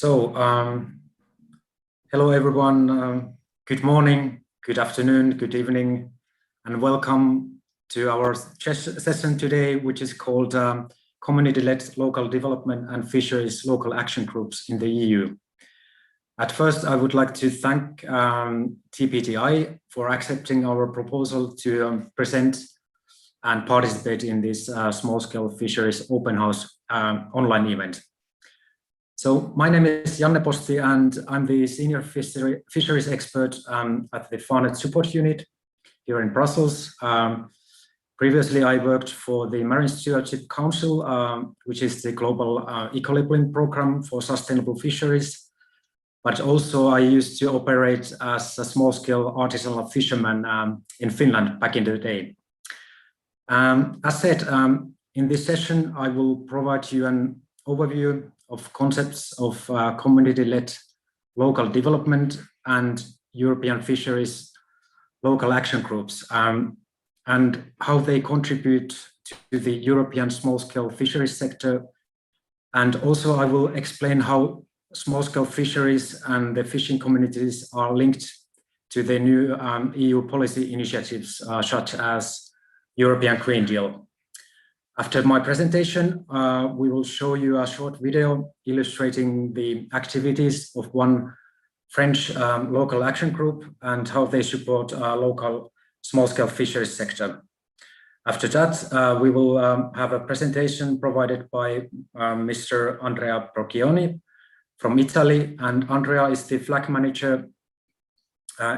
Hello everyone, good morning, good afternoon, good evening, and welcome to our session today, which is called Community-led Local Development and Fisheries Local Action Groups in the EU. At first, I would like to thank TPTI for accepting our proposal to present and participate in this small-scale fisheries open house online event. So my name is Janne Posti, and I'm the senior fisheries expert at the FARNet support unit here in Brussels. Previously, I worked for the Marine Stewardship Council, which is the global eco-labeling program for sustainable fisheries. But also I used to operate as a small-scale artisanal fisherman in Finland back in the day. As said, in this session, I will provide you an overview of concepts of community-led local development and European fisheries local action groups, and how they contribute to the European small-scale fisheries sector. And also I will explain how small-scale fisheries and the fishing communities are linked to the new EU policy initiatives, such as European Green Deal. After my presentation, we will show you a short video illustrating the activities of one French local action group and how they support local small-scale fisheries sector. After that, we will have a presentation provided by Mr. Andrea Procchioni from Italy, and Andrea is the flag manager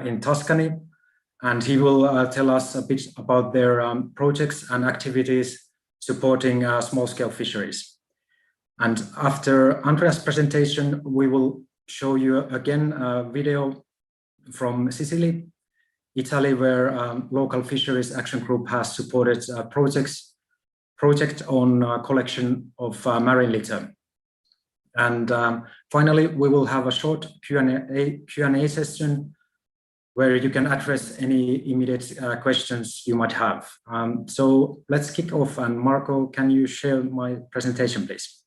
in Tuscany, and he will tell us a bit about their projects and activities supporting small-scale fisheries. And after Andrea's presentation, we will show you again a video from Sicily, Italy, where local fisheries action group has supported a project on collection of marine litter. And finally, we will have a short Q&A session where you can address any immediate questions you might have. So let's kick off. And Marco, can you share my presentation, please?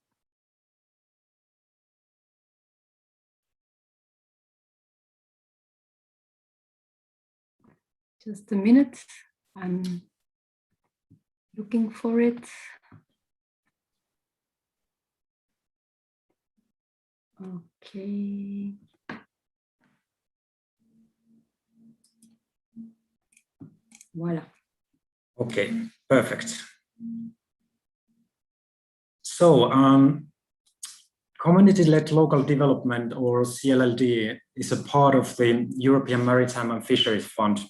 Just a minute, I'm looking for it. Okay. Voila. Okay, perfect. So, community-led local development, or CLLD, is a part of the European Maritime and Fisheries Fund.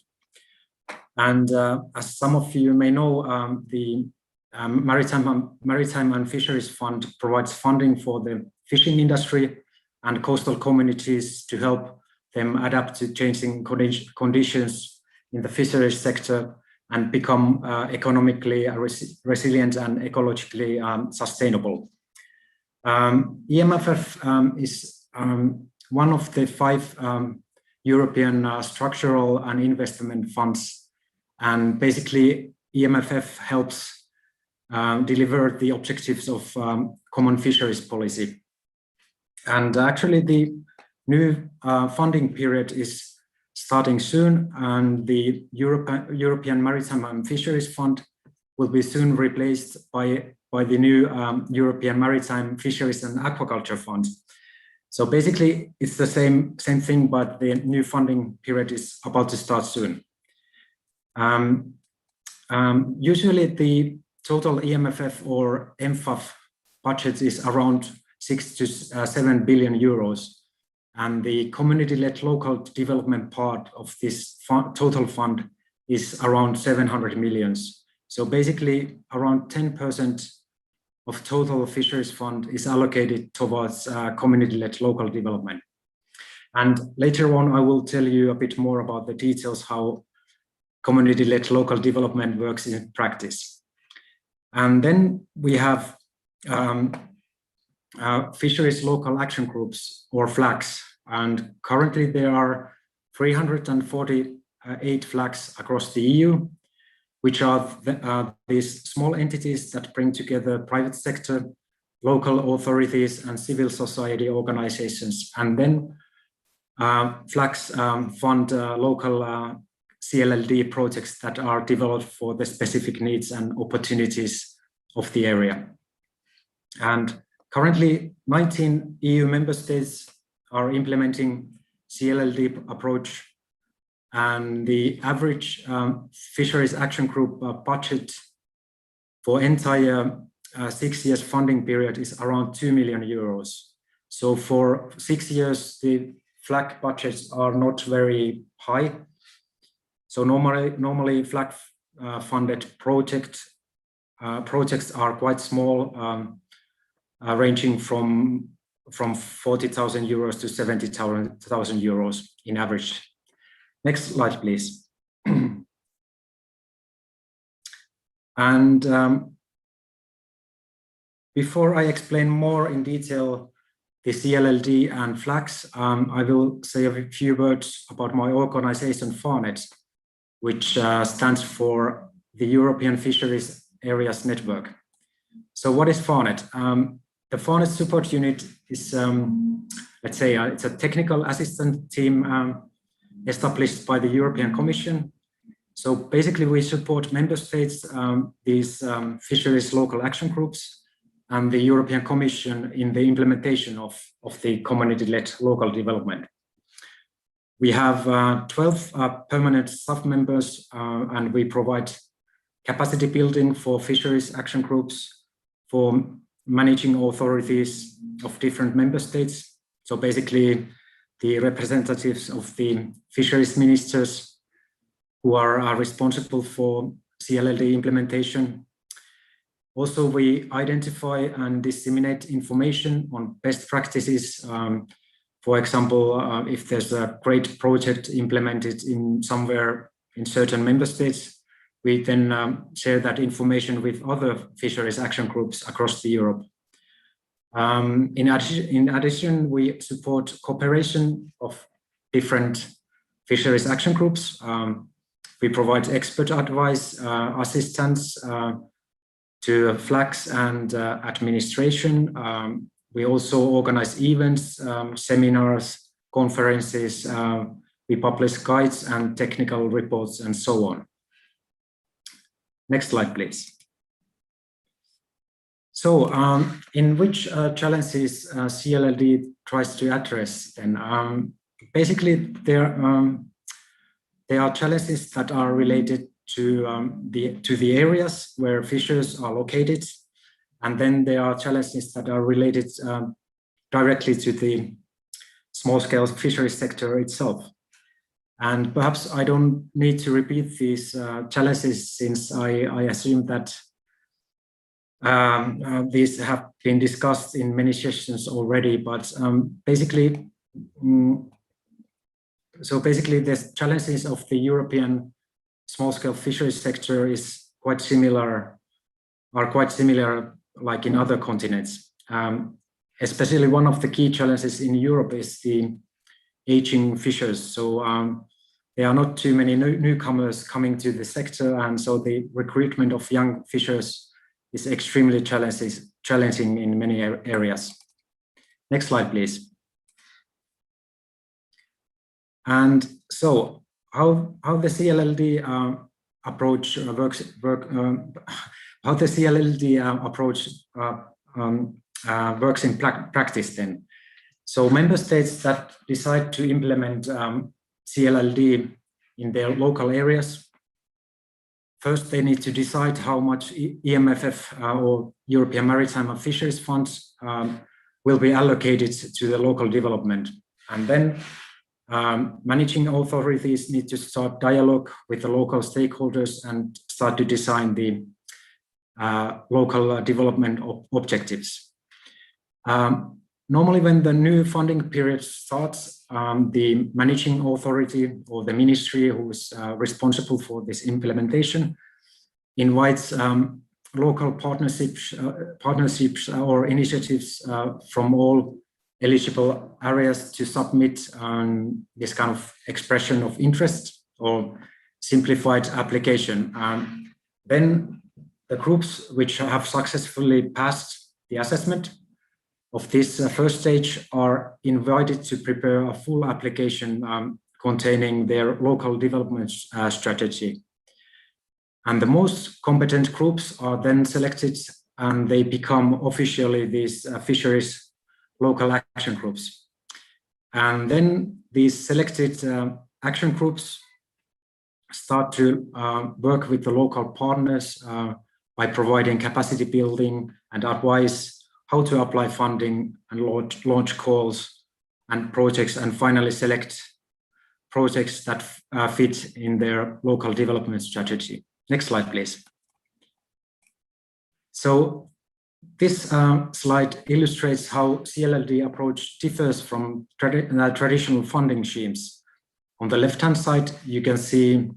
And as some of you may know, the Maritime and Fisheries Fund provides funding for the fishing industry and coastal communities to help them adapt to changing conditions in the fisheries sector and become economically resilient and ecologically sustainable. EMFF is one of the 5 European structural and investment funds, and basically EMFF helps deliver the objectives of common fisheries policy. And actually the new funding period is starting soon, and the European Maritime and Fisheries Fund will be soon replaced by the new European Maritime Fisheries and Aquaculture Fund. So basically it's the same thing, but the new funding period is about to start soon. Usually the total EMFF or MFF budget is around 6 to 7 billion euros. And the community-led local development part of this total fund is around 700 millions. So basically around 10% of total fisheries fund is allocated towards community-led local development. And later on, I will tell you a bit more about the details how community-led local development works in practice. And then we have fisheries local action groups, or flags, and currently there are 348 flags across the EU, which are these small entities that bring together private sector, local authorities and civil society organizations. And then FLAGs fund local CLLD projects that are developed for the specific needs and opportunities of the area. And currently, 19 EU member states are implementing CLLD approach, and the average Fisheries Action Group budget for entire 6 years funding period is around 2 million euros. So for 6 years, the FLAG budgets are not very high. So normally FLAG funded projects are quite small, ranging from 40,000 euros to 70,000 euros in average. Next slide, please. And before I explain more in detail the CLLD and FLAGs, I will say a few words about my organization, FARNET, which stands for the European Fisheries Areas Network. So what is FARNET? The FARNET support unit is, let's say, it's a technical assistant team established by the European Commission. So basically we support member states, these fisheries local action groups, and the European Commission in the implementation of the community-led local development. We have 12 permanent staff members, and we provide capacity building for fisheries action groups, for managing authorities of different member states. So basically the representatives of the fisheries ministers who are responsible for CLLD implementation. Also, we identify and disseminate information on best practices. For example, if there's a great project implemented in somewhere in certain member states, we then share that information with other fisheries action groups across Europe. In addition, we support cooperation of different fisheries action groups. We provide expert advice, assistance to FLAGs and administration. We also organize events, seminars, conferences. We publish guides and technical reports and so on. Next slide, please. So, in which challenges CLLD tries to address? Then, basically, there are challenges that are related to the areas where fisheries are located, and then there are challenges that are related directly to the small-scale fisheries sector itself. And perhaps I don't need to repeat these challenges, since I assume that these have been discussed in many sessions already. But basically, the challenges of the European small-scale fisheries sector are quite similar like in other continents. Especially one of the key challenges in Europe is the aging fishers. So there are not too many newcomers coming to the sector, and so the recruitment of young fishers is extremely challenging in many areas. Next slide, please. And so how the CLLD approach works in practice then. So member states that decide to implement CLLD in their local areas, first they need to decide how much EMFF or European Maritime and Fisheries Funds will be allocated to the local development. And then managing authorities need to start dialogue with the local stakeholders and start to design the local development objectives. Normally, when the new funding period starts, the managing authority or the ministry who is responsible for this implementation invites local partnerships or initiatives from all eligible areas to submit this kind of expression of interest or simplified application. Then the groups which have successfully passed the assessment of this first stage are invited to prepare a full application containing their local development strategy. And the most competent groups are then selected and they become officially these fisheries local action groups. And then these selected action groups start to work with the local partners by providing capacity building and advice how to apply funding and launch calls and projects, and finally select projects that fit in their local development strategy. Next slide, please. So this slide illustrates how CLLD approach differs from traditional funding schemes. On the left-hand side, you can see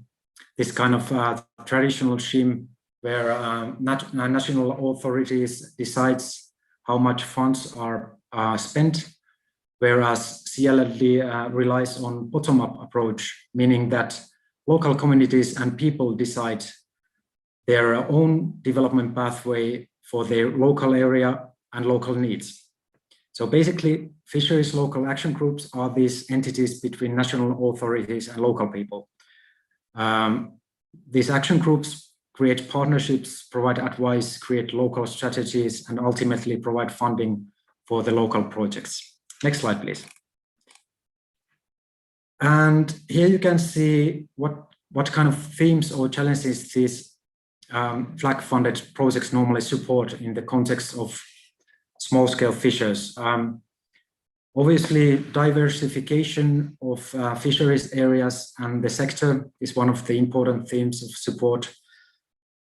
this kind of traditional scheme where national authorities decides how much funds are spent, whereas CLLD relies on bottom-up approach, meaning that local communities and people decide their own development pathway for their local area and local needs. So basically, fisheries local action groups are these entities between national authorities and local people. These action groups create partnerships, provide advice, create local strategies, and ultimately provide funding for the local projects. Next slide, please. And here you can see what kind of themes or challenges these flag-funded projects normally support in the context of small-scale fisheries. Obviously, diversification of fisheries areas and the sector is one of the important themes of support,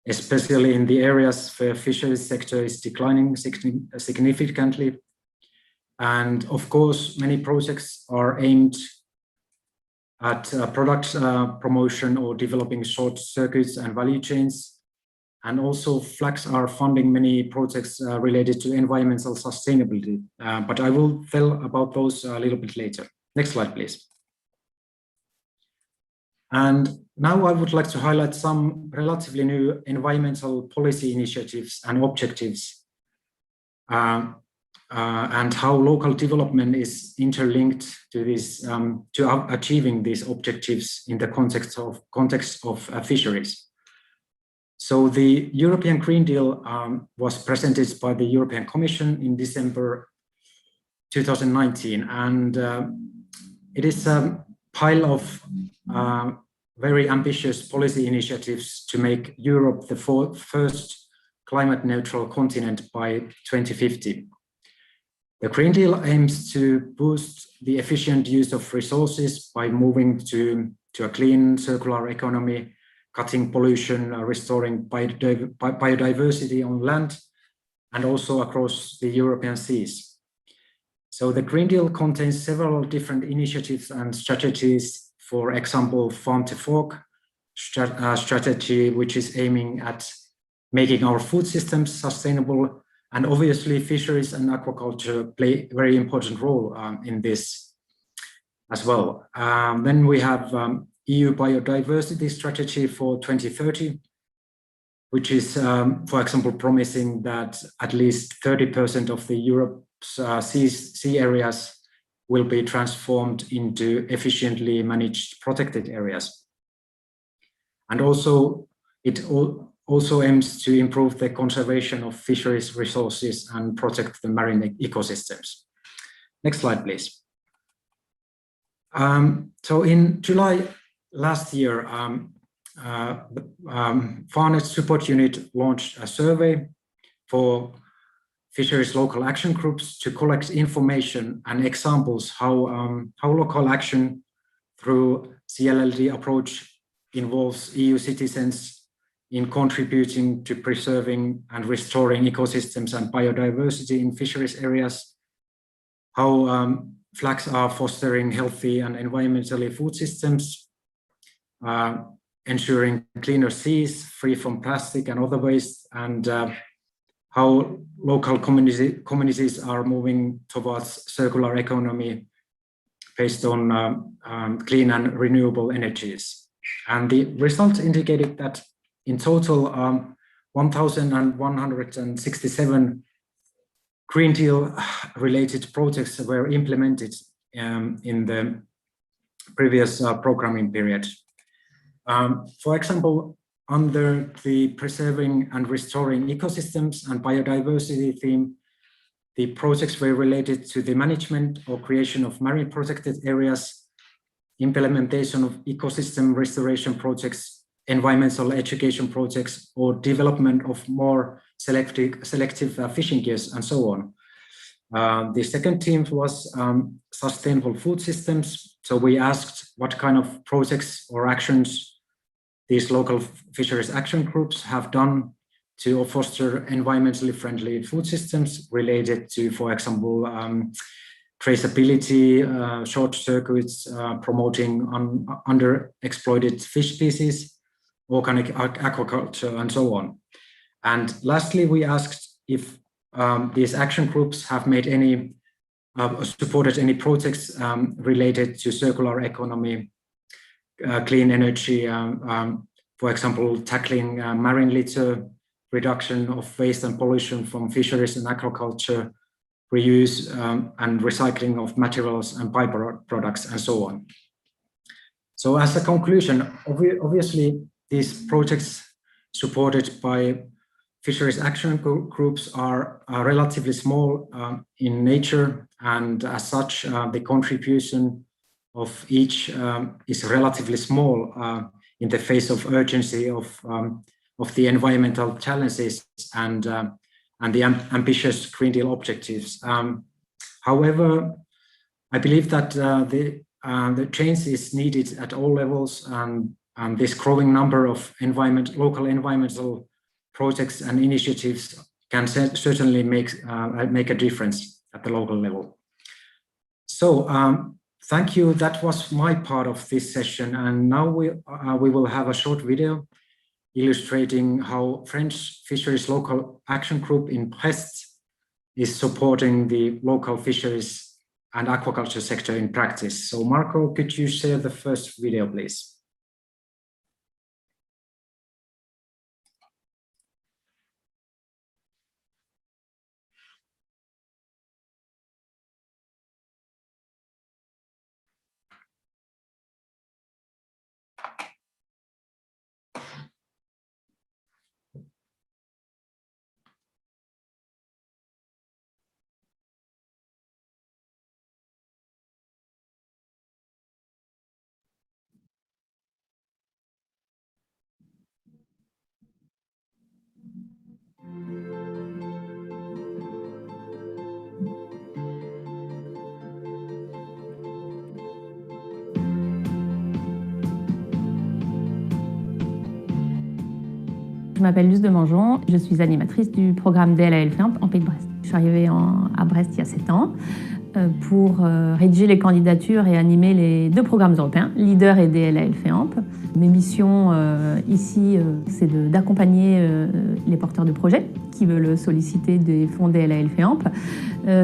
especially in the areas where fisheries sector is declining significantly. And of course, many projects are aimed at product promotion or developing short circuits and value chains. And also flags are funding many projects related to environmental sustainability, but I will tell about those a little bit later. Next slide, please. And now I would like to highlight some relatively new environmental policy initiatives and objectives, and how local development is interlinked to this, to achieving these objectives in the context of fisheries. So the European Green Deal was presented by the European Commission in December 2019, and it is a pile of very ambitious policy initiatives to make Europe the first climate neutral continent by 2050. The Green Deal aims to boost the efficient use of resources by moving to a clean circular economy, cutting pollution, restoring biodiversity on land, and also across the European seas. So the Green Deal contains several different initiatives and strategies. For example, farm to fork strategy, which is aiming at making our food systems sustainable. And obviously fisheries and aquaculture play a very important role in this as well. Then we have EU biodiversity strategy for 2030, which is, for example, promising that at least 30% of the Europe's sea areas will be transformed into efficiently managed protected areas. And also, it also aims to improve the conservation of fisheries resources and protect the marine ecosystems. Next slide, please. So in July last year, the FarNet Support Unit launched a survey for fisheries local action groups to collect information and examples how local action through CLLD approach involves EU citizens in contributing to preserving and restoring ecosystems and biodiversity in fisheries areas, how flags are fostering healthy and environmentally food systems, ensuring cleaner seas free from plastic and other waste, and how local communities are moving towards circular economy based on clean and renewable energies. And the results indicated that in total, 1,167 Green Deal related projects were implemented in the previous programming period. For example, under the Preserving and Restoring Ecosystems and Biodiversity theme, the projects were related to the management or creation of marine protected areas, implementation of ecosystem restoration projects, environmental education projects, or development of more selective fishing gears, and so on. The second theme was sustainable food systems. So we asked what kind of projects or actions these local fisheries action groups have done to foster environmentally friendly food systems related to, for example, traceability, short circuits, promoting underexploited fish species, organic aquaculture, and so on. And lastly, we asked if these action groups have made any, supported any projects related to circular economy, clean energy, for example, tackling marine litter, reduction of waste and pollution from fisheries and aquaculture, reuse and recycling of materials and byproducts, and so on. So as a conclusion, obviously, these projects supported by fisheries action groups are relatively small in nature, and as such, the contribution of each is relatively small in the face of urgency of the environmental challenges and the ambitious Green Deal objectives. However, I believe that the change is needed at all levels, and this growing number of local environmental projects and initiatives can certainly make a difference at the local level. So thank you. That was my part of this session, and now we will have a short video illustrating how French Fisheries Local Action Group in Brest is supporting the local fisheries and aquaculture sector in practice. So Marco, could you share the first video, please? Je m'appelle Luce de Mangeon, je suis animatrice du programme DLAL FEAMP en Pays de Brest. Je suis arrivée à Brest il y a 7 ans pour rédiger les candidatures et animer les 2 programmes européens, LEADER et DLAL FEAMP. Mes missions ici, c'est d'accompagner les porteurs de projets qui veulent solliciter des fonds DLAL FEAMP.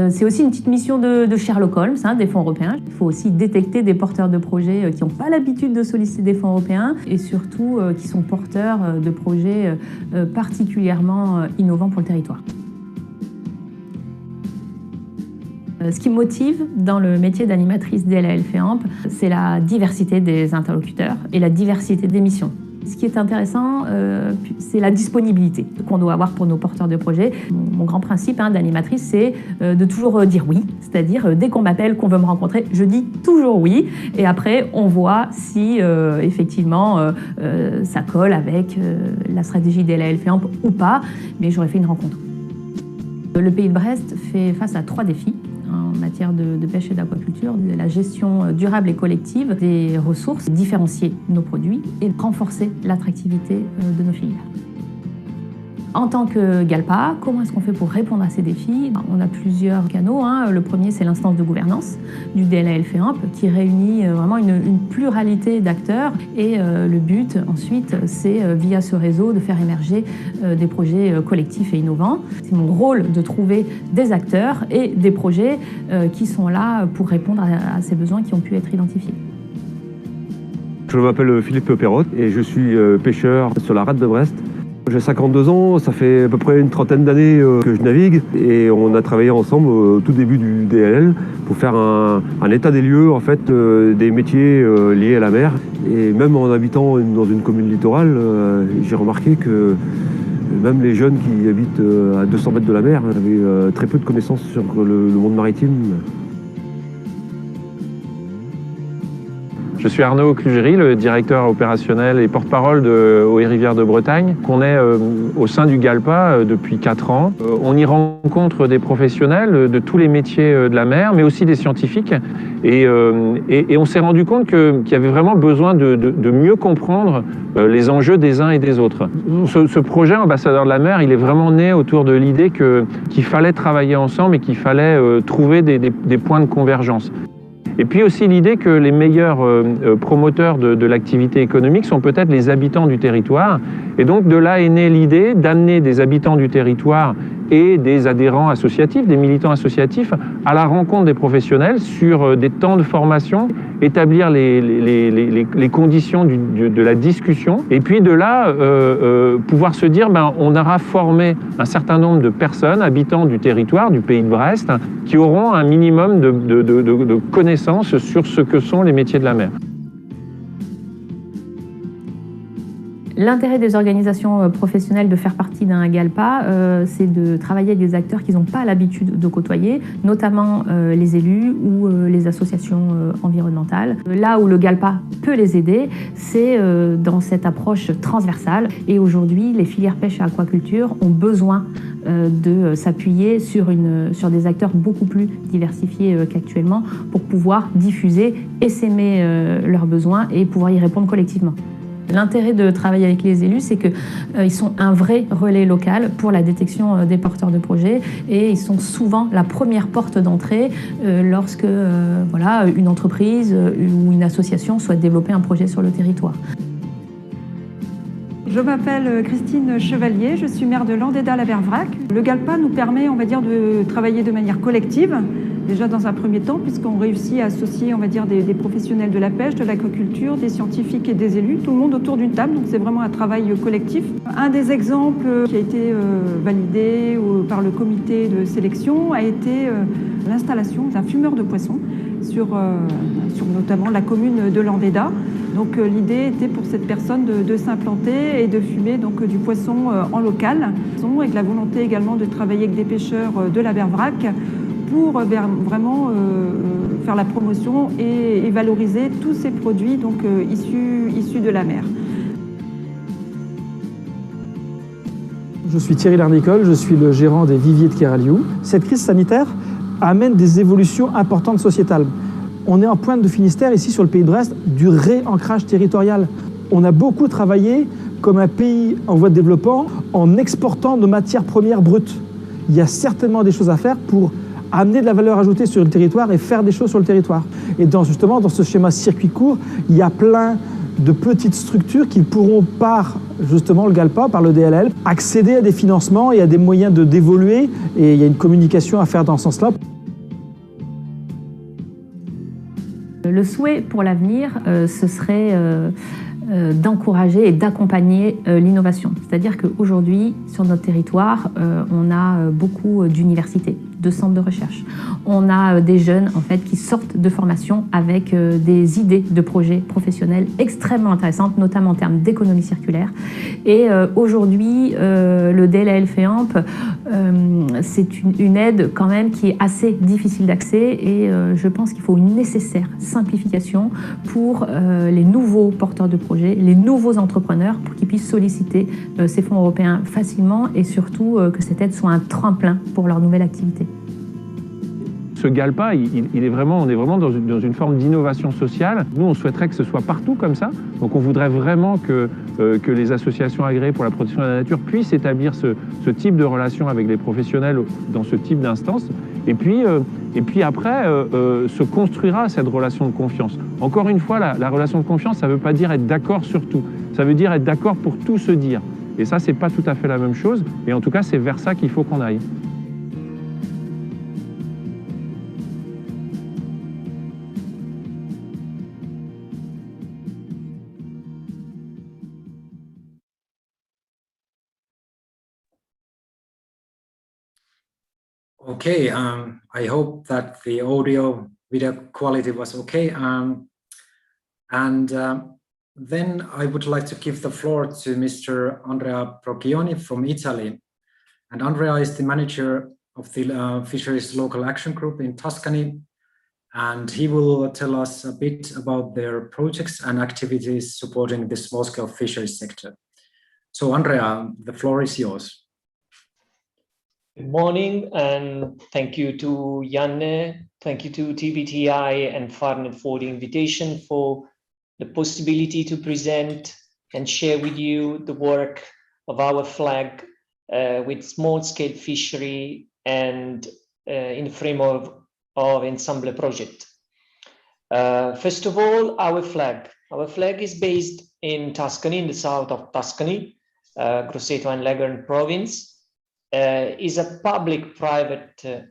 C'est aussi une petite mission de Sherlock Holmes, des fonds européens. Il faut aussi détecter des porteurs de projets qui n'ont pas l'habitude de solliciter des fonds européens et surtout qui sont porteurs de projets particulièrement innovants pour le territoire. Ce qui me motive dans le métier d'animatrice DLAL FEAMP, c'est la diversité des interlocuteurs et la diversité des missions. Ce qui est intéressant, c'est la disponibilité qu'on doit avoir pour nos porteurs de projets. Mon grand principe d'animatrice, c'est de toujours dire oui, c'est-à-dire dès qu'on m'appelle, qu'on veut me rencontrer, je dis toujours oui. Et après, on voit si effectivement ça colle avec la stratégie DLAL FEAMP ou pas, mais j'aurais fait une rencontre. Le Pays de Brest fait face à 3 défis en matière de pêche et d'aquaculture, la gestion durable et collective des ressources, différencier nos produits et renforcer l'attractivité de nos filières. En tant que GALPA, comment est-ce qu'on fait pour répondre à ces défis? On a plusieurs canaux. Le premier, c'est l'instance de gouvernance du DLAL FEAMP qui réunit vraiment une pluralité d'acteurs. Et le but, ensuite, c'est via ce réseau de faire émerger des projets collectifs et innovants. C'est mon rôle de trouver des acteurs et des projets qui sont là pour répondre à ces besoins qui ont pu être identifiés. Je m'appelle Philippe Perrotte et je suis pêcheur sur la rade de Brest. J'ai 52 ans, ça fait à peu près une trentaine d'années que je navigue et on a travaillé ensemble au tout début du DLL pour faire un état des lieux en fait, des métiers liés à la mer. Et même en habitant dans une commune littorale, j'ai remarqué que même les jeunes qui habitent à 200 mètres de la mer avaient très peu de connaissances sur le monde maritime. Je suis Arnaud Clugery, le directeur opérationnel et porte-parole de Eaux et Rivières de Bretagne. On est au sein du GALPA depuis 4 ans. On y rencontre des professionnels de tous les métiers de la mer, mais aussi des scientifiques. Et on s'est rendu compte qu'il y avait vraiment besoin de mieux comprendre les enjeux des uns et des autres. Ce projet Ambassadeur de la mer, il est vraiment né autour de l'idée qu'il fallait travailler ensemble et qu'il fallait trouver des points de convergence. Et puis aussi l'idée que les meilleurs promoteurs de l'activité économique sont peut-être les habitants du territoire. Et donc de là est née l'idée d'amener des habitants du territoire et des adhérents associatifs, des militants associatifs, à la rencontre des professionnels sur des temps de formation, établir les conditions de la discussion, et puis de là pouvoir se dire on aura formé un certain nombre de personnes, habitants du territoire, du pays de Brest, qui auront un minimum de connaissances sur ce que sont les métiers de la mer. L'intérêt des organisations professionnelles de faire partie d'un GALPA, c'est de travailler avec des acteurs qu'ils n'ont pas l'habitude de côtoyer, notamment les élus ou les associations environnementales. Là où le GALPA peut les aider, c'est dans cette approche transversale. Et aujourd'hui, les filières pêche et aquaculture ont besoin de s'appuyer sur des acteurs beaucoup plus diversifiés qu'actuellement pour pouvoir diffuser, essaimer leurs besoins et pouvoir y répondre collectivement. L'intérêt de travailler avec les élus, c'est qu'ils sont un vrai relais local pour la détection des porteurs de projets et ils sont souvent la première porte d'entrée lorsque une entreprise ou une association souhaite développer un projet sur le territoire. Je m'appelle Christine Chevalier, je suis maire de Landéda-la-Vervrac. Le GALPA nous permet, de travailler de manière collective, déjà dans un premier temps, puisqu'on réussit à associer, des professionnels de la pêche, de l'aquaculture, des scientifiques et des élus, tout le monde autour d'une table, donc c'est vraiment un travail collectif. Un des exemples qui a été validé par le comité de sélection a été l'installation d'un fumeur de poissons sur notamment la commune de Landéda. Donc l'idée était pour cette personne de s'implanter et de fumer du poisson en local, avec la volonté également de travailler avec des pêcheurs de la Vervrac pour vraiment faire la promotion et valoriser tous ces produits issus de la mer. Je suis Thierry Larnicole, je suis le gérant des viviers de Keraliou. Cette crise sanitaire amène des évolutions importantes sociétales. On est en pointe de Finistère, ici sur le pays de Brest, du réancrage territorial. On a beaucoup travaillé comme un pays en voie de développement en exportant nos matières premières brutes. Il y a certainement des choses à faire pour amener de la valeur ajoutée sur le territoire et faire des choses sur le territoire. Et justement, dans ce schéma circuit court, il y a plein de petites structures qui pourront, par justement le GALPA, par le DLL, accéder à des financements et à des moyens d'évoluer. Et il y a une communication à faire dans ce sens-là. Le souhait pour l'avenir, ce serait d'encourager et d'accompagner l'innovation. C'est-à-dire qu'aujourd'hui, sur notre territoire, on a beaucoup d'universités, de centres de recherche. On a des jeunes qui sortent de formation avec des idées de projets professionnels extrêmement intéressantes, notamment en termes d'économie circulaire. Et aujourd'hui, le DLL FEAMP, c'est une aide quand même qui est assez difficile d'accès et je pense qu'il faut une nécessaire simplification pour les nouveaux porteurs de projets, les nouveaux entrepreneurs pour qu'ils puissent solliciter ces fonds européens facilement et surtout que cette aide soit un tremplin pour leur nouvelle activité. Ce GALPA, on est vraiment dans une forme d'innovation sociale. Nous, on souhaiterait que ce soit partout comme ça. Donc on voudrait vraiment que les associations agréées pour la protection de la nature puissent établir ce type de relation avec les professionnels dans ce type d'instance. Et puis après, se construira cette relation de confiance. Encore une fois, la relation de confiance, ça ne veut pas dire être d'accord sur tout. Ça veut dire être d'accord pour tout se dire. Et ça, c'est pas tout à fait la même chose. Et en tout cas, c'est vers ça qu'il faut qu'on aille. Okay, I hope that the audio video quality was okay. Then I would like to give the floor to Mr. Andrea Procchioni from Italy. And Andrea is the manager of the Fisheries Local Action Group in Tuscany. And he will tell us a bit about their projects and activities supporting the small-scale fisheries sector. So Andrea, the floor is yours. Good morning, and thank you to Janne, thank you to TBTI and Farnet for the invitation, for the possibility to present and share with you the work of our flag with small-scale fishery and in the framework of Ensemble project. First of all, our flag. Our flag is based in Tuscany, in the south of Tuscany, Grosseto and Leghorn province. Is a public-private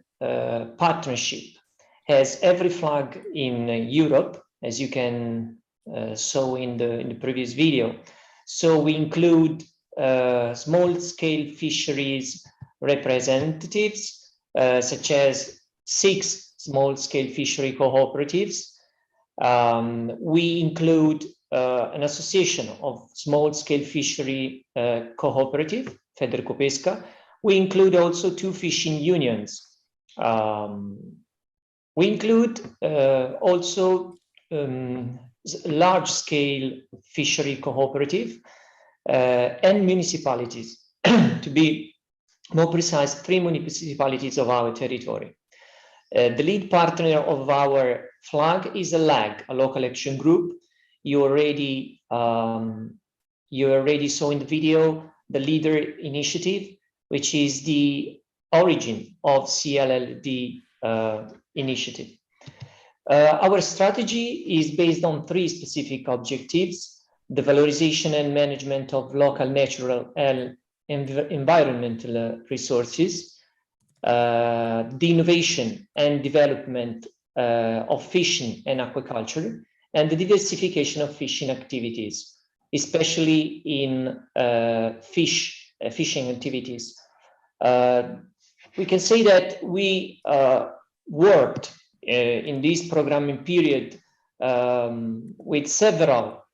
partnership, has every flag in Europe, as you can saw in the previous video. So we include small-scale fisheries representatives, such as 6 small-scale fishery cooperatives. We include an association of small-scale fishery cooperative, Federcopesca. We include also 2 fishing unions. We include also large-scale fishery cooperative and municipalities. To be more precise, 3 municipalities of our territory. The lead partner of our flag is a LAG, a local action group. You already saw in the video the leader initiative, which is the origin of CLLD initiative. Our strategy is based on 3 specific objectives: the valorization and management of local natural and environmental resources, the innovation and development of fishing and aquaculture, and the diversification of fishing activities, especially in fishing activities. We can say that we worked in this programming period with several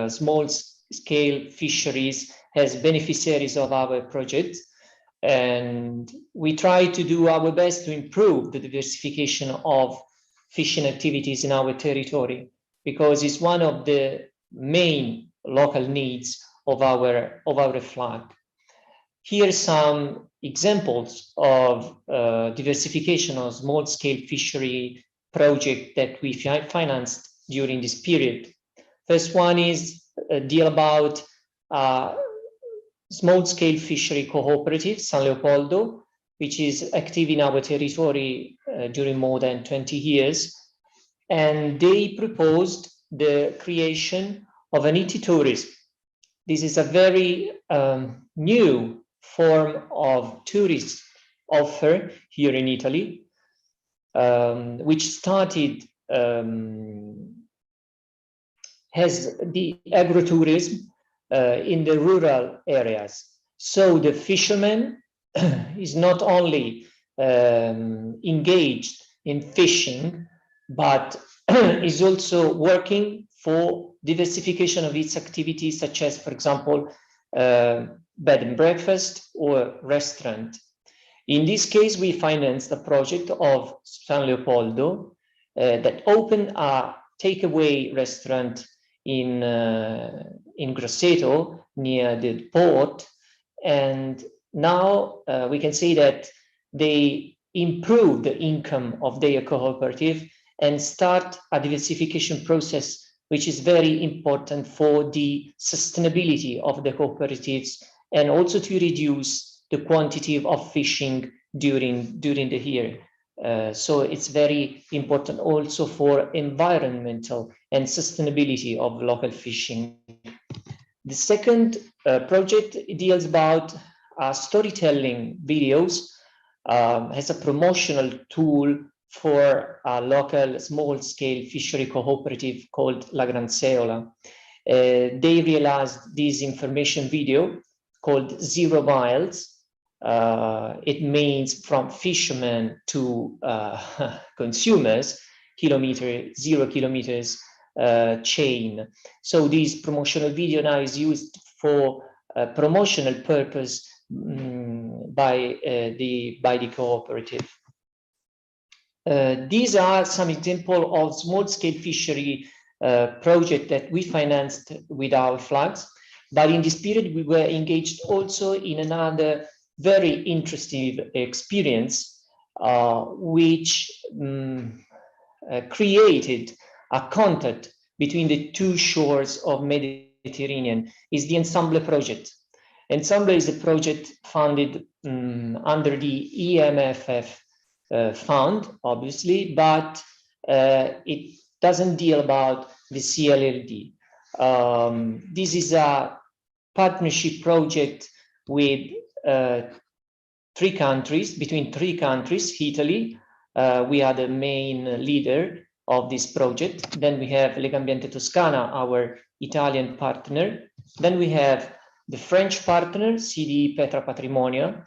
small-scale fisheries as beneficiaries of our project, and we try to do our best to improve the diversification of fishing activities in our territory, because it's one of the main local needs of our flag. Here are some examples of diversification of small-scale fishery project that we financed during this period. First one is a deal about small-scale fishery cooperative, San Leopoldo, which is active in our territory during more than 20 years. And they proposed the creation of an ecotourism. This is a very new form of tourist offer here in Italy, which started as the agrotourism in the rural areas. So the fisherman is not only engaged in fishing, but is also working for diversification of its activities, such as, for example, bed and breakfast or restaurant. In this case, we financed a project of San Leopoldo that opened a takeaway restaurant in Grosseto, near the port. And now we can say that they improved the income of their cooperative and start a diversification process, which is very important for the sustainability of the cooperatives and also to reduce the quantity of fishing during the year. So it's very important also for environmental and sustainability of local fishing. The second project deals about storytelling videos as a promotional tool for a local small-scale fishery cooperative called La Granseola. They realized this information video called 0 Miles, it means from fishermen to consumers, 0 kilometers chain. So this promotional video now is used for promotional purpose by the cooperative. These are some examples of small-scale fishery project that we financed with our flags. But in this period, we were engaged also in another very interesting experience, which created a contact between the two shores of Mediterranean. Is the Ensemble project. Ensemble is a project funded under the EMFF fund, obviously, but it doesn't deal about the CLLD. This is a partnership project with between three countries, Italy. We are the main leader of this project. Then we have Legambiente Toscana, our Italian partner. Then we have the French partner, CDE Petra Patrimonio,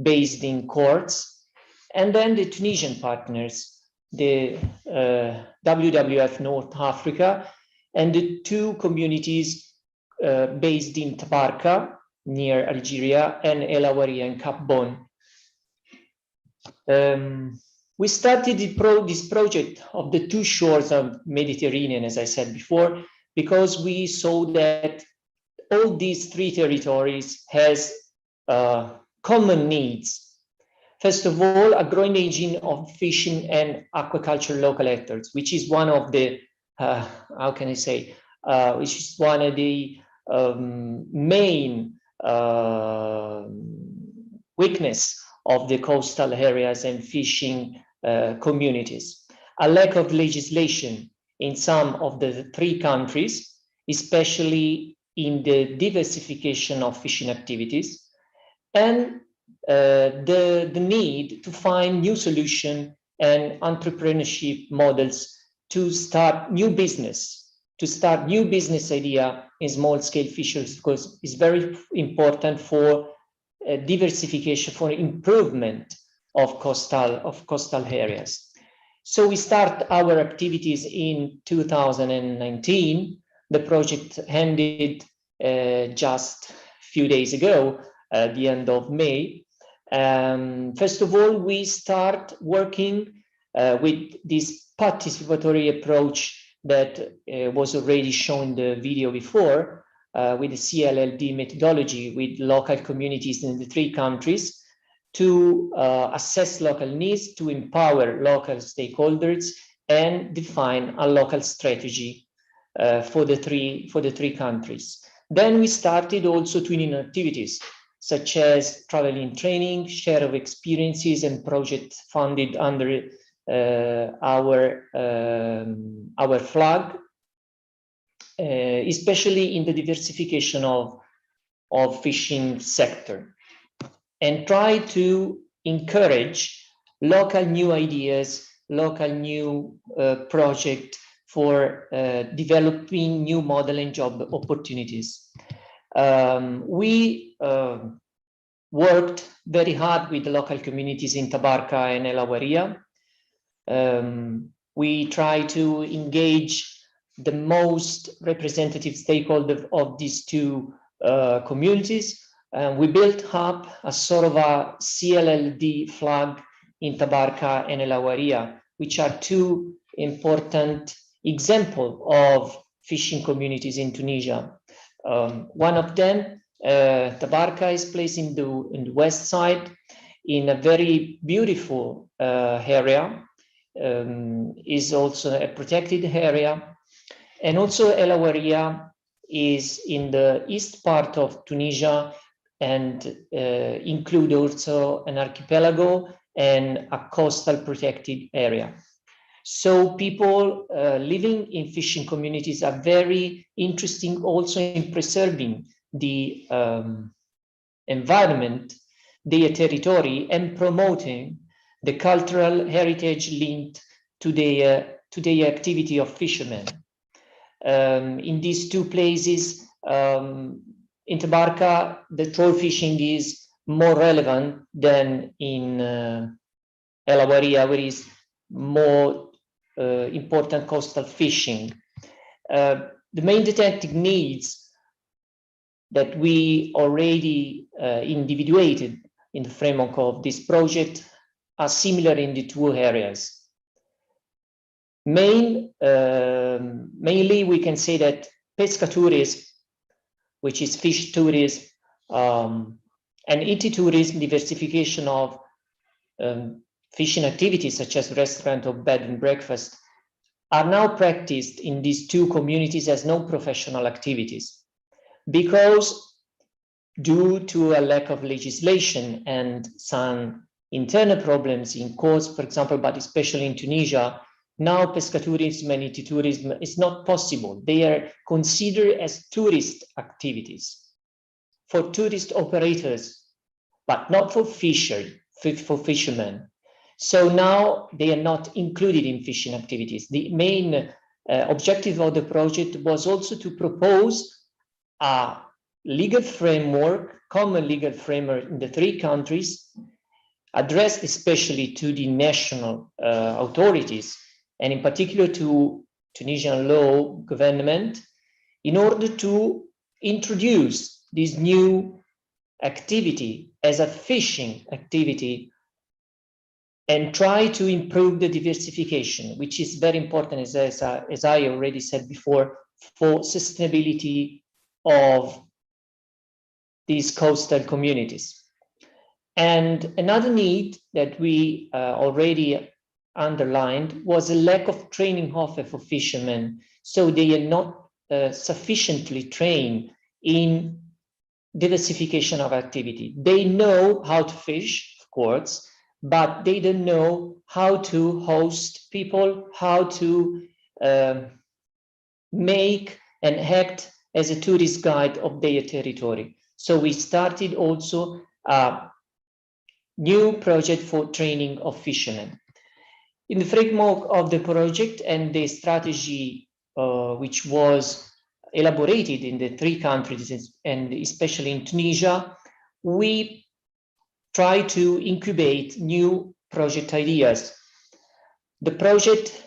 based in Corts. And then the Tunisian partners, the WWF North Africa, and the two communities based in Tabarka, near Algeria, and El Awaria in Cap Bon. We started this project of the two shores of Mediterranean, as I said before, because we saw that all these three territories has common needs. First of all, a growing aging of fishing and aquaculture local actors, which is one of the, how can I say, which is one of the main weakness of the coastal areas and fishing communities. A lack of legislation in some of the three countries, especially in the diversification of fishing activities, and the need to find new solutions and entrepreneurship models to start new business idea in small-scale fisheries, because it's very important for diversification, for improvement of coastal areas. So we start our activities in 2019. The project ended just a few days ago, at the end of May. First of all, we start working with this participatory approach that was already shown in the video before, with the CLLD methodology with local communities in the three countries to assess local needs, to empower local stakeholders, and define a local strategy for the three countries. Then we started also twinning activities, such as traveling training, share of experiences, and project funded under our flag, especially in the diversification of fishing sector, and try to encourage local new ideas, local new project for developing new model and job opportunities. We worked very hard with the local communities in Tabarka and El Awaria. We try to engage the most representative stakeholders of these two communities. We built up a sort of a CLLD flag in Tabarka and El Awaria, which are two important examples of fishing communities in Tunisia. One of them, Tabarka, is placed in the west side in a very beautiful area, is also a protected area. And also El Awaria is in the east part of Tunisia and include also an archipelago and a coastal protected area. So people living in fishing communities are very interesting also in preserving the environment, their territory, and promoting the cultural heritage linked to the activity of fishermen. In these two places, in Tabarka, the troll fishing is more relevant than in El Awaria, where is more important coastal fishing. The main detecting needs that we already individuated in the framework of this project are similar in the two areas. Mainly, we can say that pescatourism, which is fish tourism, and ecotourism, diversification of fishing activities such as restaurant or bed and breakfast, are now practiced in these two communities as non-professional activities, because due to a lack of legislation and some internal problems in courts, for example, but especially in Tunisia, now pescatourism and ecotourism is not possible. They are considered as tourist activities for tourist operators, but not for fishermen. So now they are not included in fishing activities. The main objective of the project was also to propose a legal framework, common legal framework in the three countries, addressed especially to the national authorities, and in particular to Tunisian law government, in order to introduce this new activity as a fishing activity and try to improve the diversification, which is very important, as I already said before, for sustainability of these coastal communities. And another need that we already underlined was a lack of training offer for fishermen. So they are not sufficiently trained in diversification of activity. They know how to fish, of course, but they don't know how to host people, how to make and act as a tourist guide of their territory. So we started also a new project for training of fishermen. In the framework of the project and the strategy which was elaborated in the three countries and especially in Tunisia, we try to incubate new project ideas. The project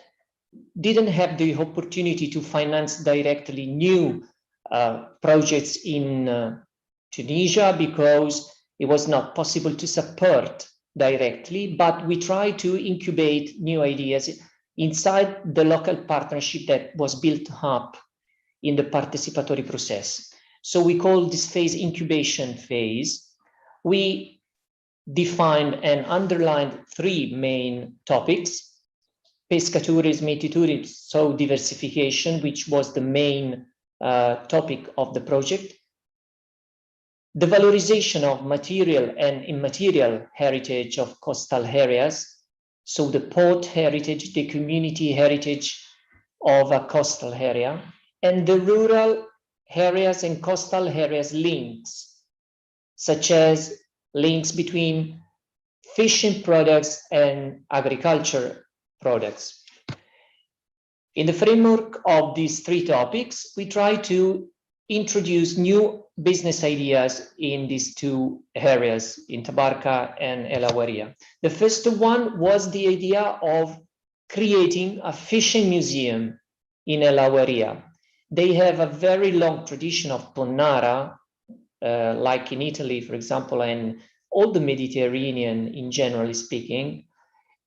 didn't have the opportunity to finance directly new projects in Tunisia because it was not possible to support directly, but we try to incubate new ideas inside the local partnership that was built up in the participatory process. So we call this phase incubation phase. We defined and underlined three main topics: pescatourism, ecotourism, so diversification, which was the main topic of the project; the valorization of material and immaterial heritage of coastal areas, so the port heritage, the community heritage of a coastal area, and the rural areas and coastal areas links, such as links between fishing products and agriculture products. In the framework of these three topics, we try to introduce new business ideas in these two areas, in Tabarka and El Awaria. The first one was the idea of creating a fishing museum in El Awaria. They have a very long tradition of tonnara, like in Italy, for example, and all the Mediterranean in generally speaking,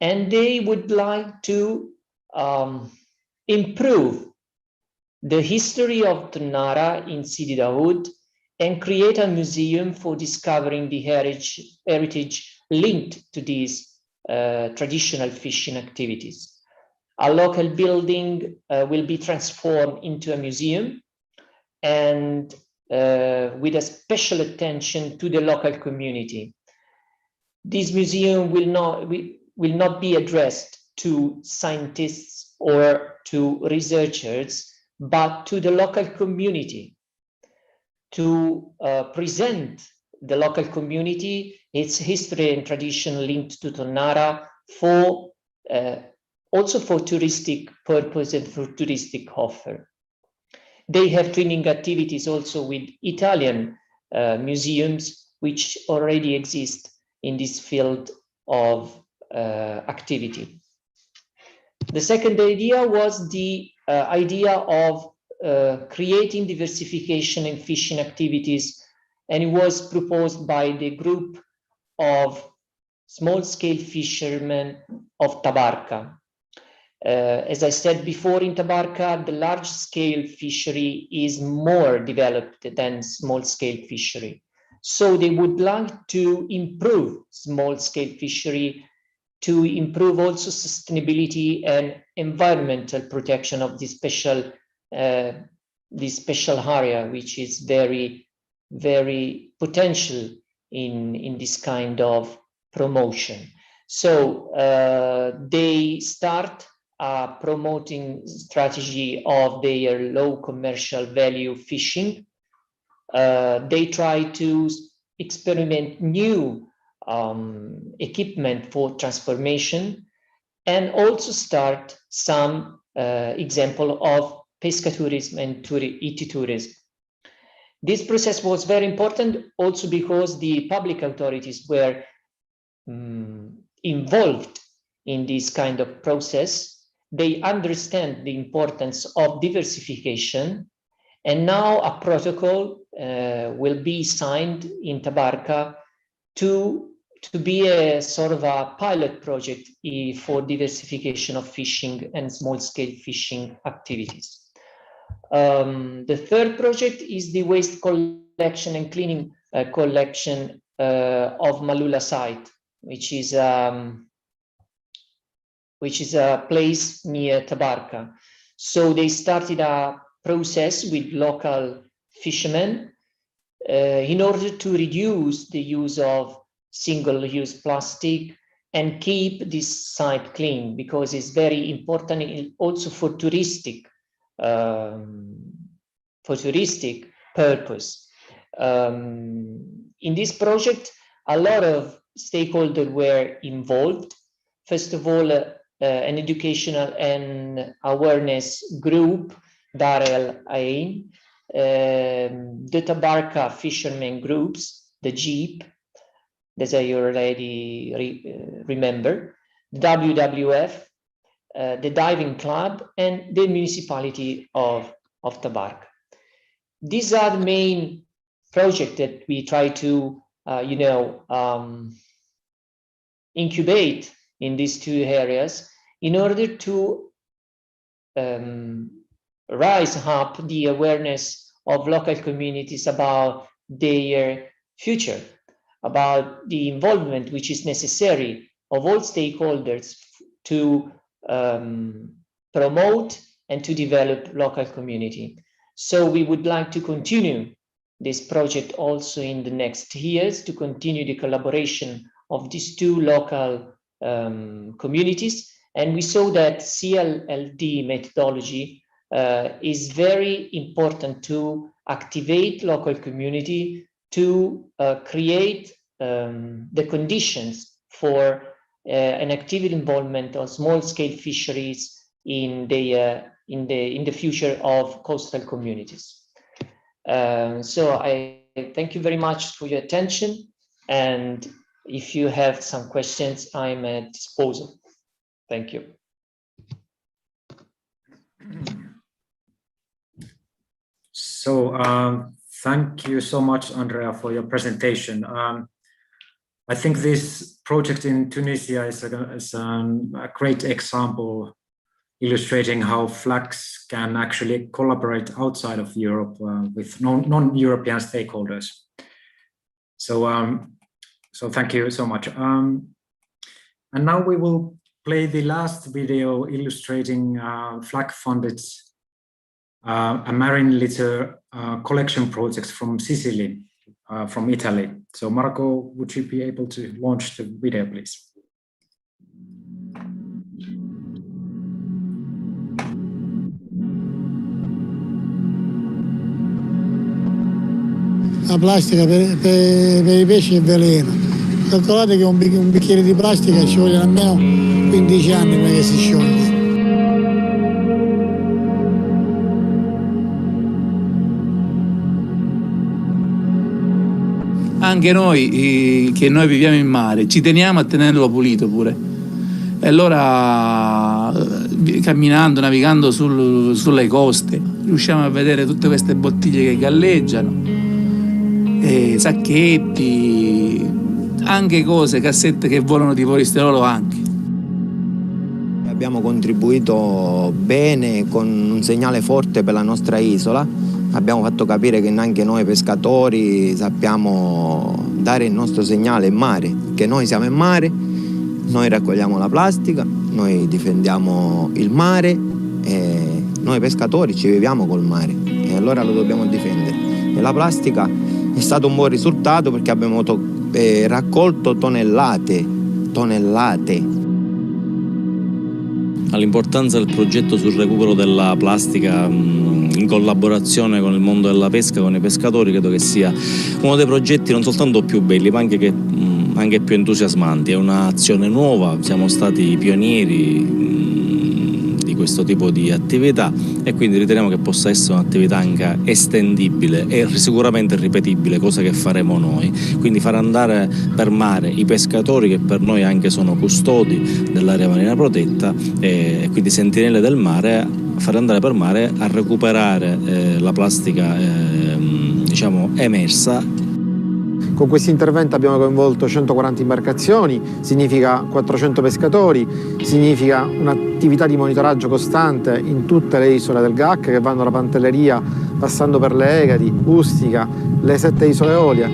and they would like to improve the history of tonnara in Sidi Daoud and create a museum for discovering the heritage linked to these traditional fishing activities. A local building will be transformed into a museum, and with a special attention to the local community. This museum will not be addressed to scientists or to researchers, but to the local community, to present the local community, its history and tradition linked to tonnara, for also for touristic purpose and for touristic offer. They have training activities also with Italian museums which already exist in this field of activity. The second idea was the idea of creating diversification in fishing activities, and it was proposed by the group of small-scale fishermen of Tabarka. As I said before, in Tabarka, the large-scale fishery is more developed than small-scale fishery. So they would like to improve small-scale fishery to improve also sustainability and environmental protection of this special area, which is very, very potential in this kind of promotion. So they start a promoting strategy of their low commercial value fishing. They try to experiment new equipment for transformation, and also start some example of pescatourism and ecotourism. This process was very important also because the public authorities were involved in this kind of process. They understand the importance of diversification, and now a protocol will be signed in Tabarka to be a sort of a pilot project for diversification of fishing and small-scale fishing activities. The third project is the waste collection and cleaning collection of Malula site, which is a place near Tabarka. So they started a process with local fishermen in order to reduce the use of single-use plastic and keep this site clean, because it's very important also for touristic purpose. In this project, a lot of stakeholders were involved. First of all, an educational and awareness group, Dar el Ain, the Tabarka fishermen groups, the Jeep, as I already remember, WWF, the diving club, and the municipality of Tabarka. These are the main projects that we try to, incubate in these two areas in order to rise up the awareness of local communities about their future, about the involvement which is necessary of all stakeholders to promote and to develop local community. So we would like to continue this project also in the next years, to continue the collaboration of these two local communities. And we saw that CLLD methodology is very important to activate local community, to create the conditions for an active involvement of small-scale fisheries in the future of coastal communities. So I thank you very much for your attention, and if you have some questions, I'm at disposal. Thank you. So thank you so much, Andrea, for your presentation. I think this project in Tunisia is a great example illustrating how flags can actually collaborate outside of Europe with non-European stakeholders. So, so thank you so much. And now we will play the last video illustrating flag-funded a marine litter collection projects from Sicily, from Italy. So Marco, would you be able to launch the video, please? La plastica per i pesci è veleno. Calcolate che un bicchiere di plastica ci vogliono almeno 15 anni prima che si scioglie. anche noi, che noi viviamo in mare, ci teniamo a tenerlo pulito pure. E allora, camminando, navigando sulle coste, riusciamo a vedere tutte queste bottiglie che galleggiano, e sacchetti, anche cose, cassette che volano di polistirolo anche. Abbiamo contribuito bene con un segnale forte per la nostra isola. Abbiamo fatto capire che anche noi pescatori sappiamo dare il nostro segnale in mare, che noi siamo in mare, noi raccogliamo la plastica, noi difendiamo il mare e noi pescatori ci viviamo col mare e allora lo dobbiamo difendere. E la plastica è stato un buon risultato perché abbiamo raccolto tonnellate. L'importanza del progetto sul recupero della plastica in collaborazione con il mondo della pesca, con i pescatori, credo che sia uno dei progetti non soltanto più belli ma anche più entusiasmanti. È un'azione nuova, siamo stati pionieri di questo tipo di attività e quindi riteniamo che possa essere un'attività anche estendibile e sicuramente ripetibile, cosa che faremo noi, quindi far andare per mare i pescatori che per noi anche sono custodi dell'area marina protetta e quindi sentinelle del mare, far andare per mare a recuperare la plastica diciamo emersa. Con questo intervento abbiamo coinvolto 140 imbarcazioni, significa 400 pescatori, significa un'attività di monitoraggio costante in tutte le isole del GAC che vanno dalla Pantelleria, passando per le Egadi, Ustica, le 7 isole Eolie.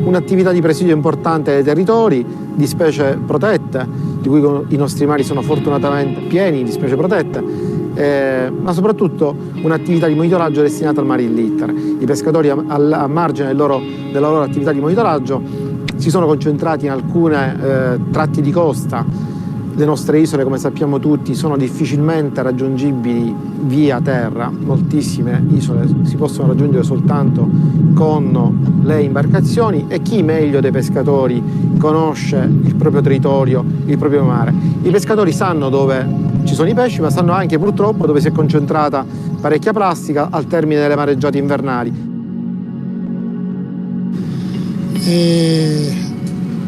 Un'attività di presidio importante dei territori, di specie protette, di cui i nostri mari sono fortunatamente pieni di specie protette, ma soprattutto un'attività di monitoraggio destinata al marine litter. I pescatori a margine della loro attività di monitoraggio si sono concentrati in alcune tratti di costa. Le nostre isole, come sappiamo tutti, sono difficilmente raggiungibili via terra, moltissime isole si possono raggiungere soltanto con le imbarcazioni e chi meglio dei pescatori conosce il proprio territorio, il proprio mare. I pescatori sanno dove ci sono i pesci, ma sanno anche purtroppo dove si è concentrata parecchia plastica al termine delle mareggiate invernali.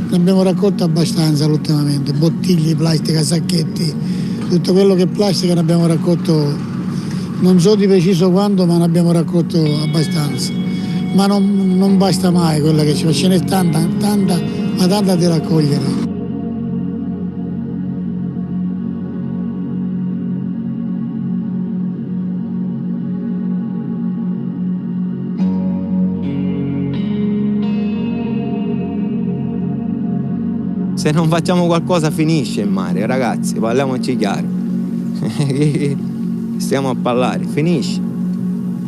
Ne abbiamo raccolto abbastanza ultimamente, bottiglie, plastica, sacchetti, tutto quello che è plastica ne abbiamo raccolto, non so di preciso quanto, ma ne abbiamo raccolto abbastanza. Ma non basta mai quella che ci fa, ce n'è tanta, ma tanta da raccogliere. Se non facciamo qualcosa finisce il mare, ragazzi, parliamoci chiaro. Stiamo a parlare, finisce.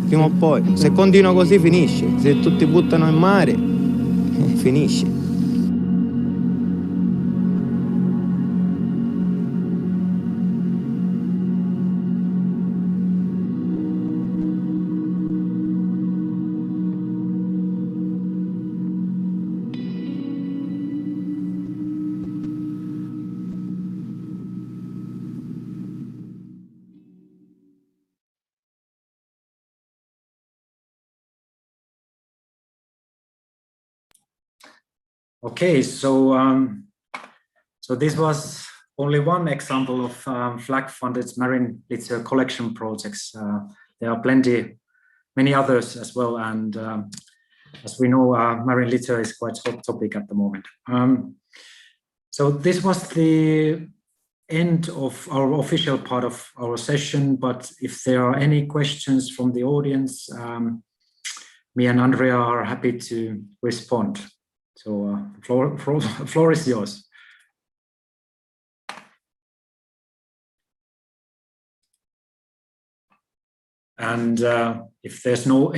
Prima o poi, se continua così finisce. Se tutti buttano in mare, finisce. Okay, so this was only one example of flag-funded marine litter collection projects. There are many others as well, and as we know, marine litter is quite a hot topic at the moment. So this was the end of our official part of our session, but if there are any questions from the audience, me and Andrea are happy to respond. So the floor is yours. And if there's no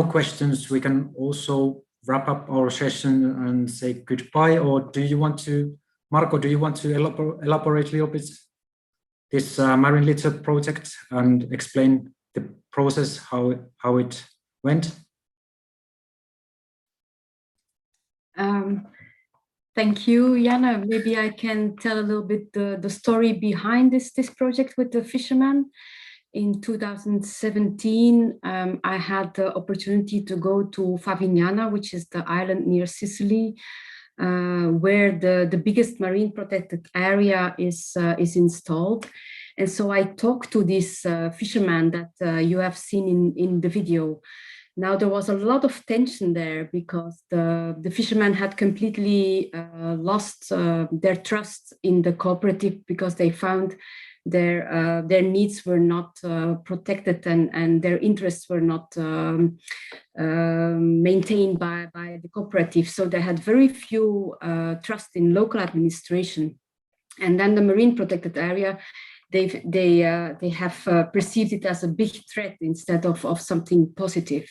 questions, we can also wrap up our session and say goodbye. Or do you want to, Marco? Do you want to elaborate a little bit this marine litter project and explain the process, how it went? Thank you, Jana. Maybe I can tell a little bit the story behind this project with the fishermen. in 2017, I had the opportunity to go to Favignana, which is the island near Sicily, where the biggest marine protected area is installed. And so I talked to this fisherman that you have seen in the video. Now, there was a lot of tension there because the fishermen had completely lost their trust in the cooperative because they found their needs were not protected and their interests were not maintained by the cooperative. So they had very few trust in local administration. And then the marine protected area, they have perceived it as a big threat instead of something positive.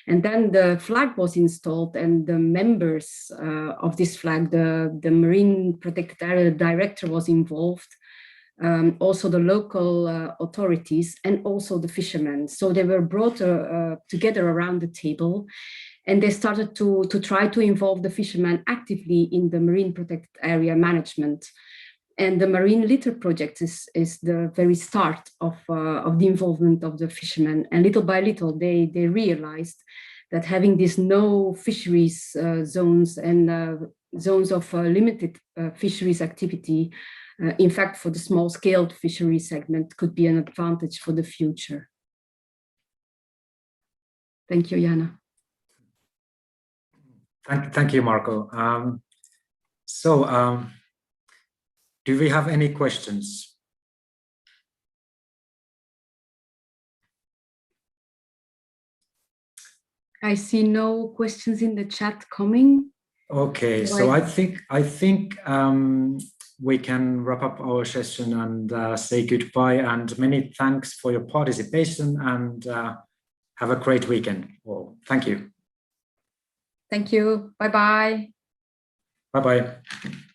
And then the flag was installed, and the members of this flag, the Marine Protected Area Director was involved, also the local authorities, and also the fishermen. So they were brought together around the table, and they started to try to involve the fishermen actively in the Marine Protected Area management. And the Marine Litter Project is the very start of the involvement of the fishermen. And little by little, they realized that having these no fisheries zones and zones of limited fisheries activity, in fact, for the small-scale fishery segment, could be an advantage for the future. Thank you, Jana. Thank you, Marco. Do we have any questions? I see no questions in the chat coming. Okay, so I think we can wrap up our session and say goodbye. And many thanks for your participation, and have a great weekend. Well, thank you. Thank you. Bye-bye. Bye-bye.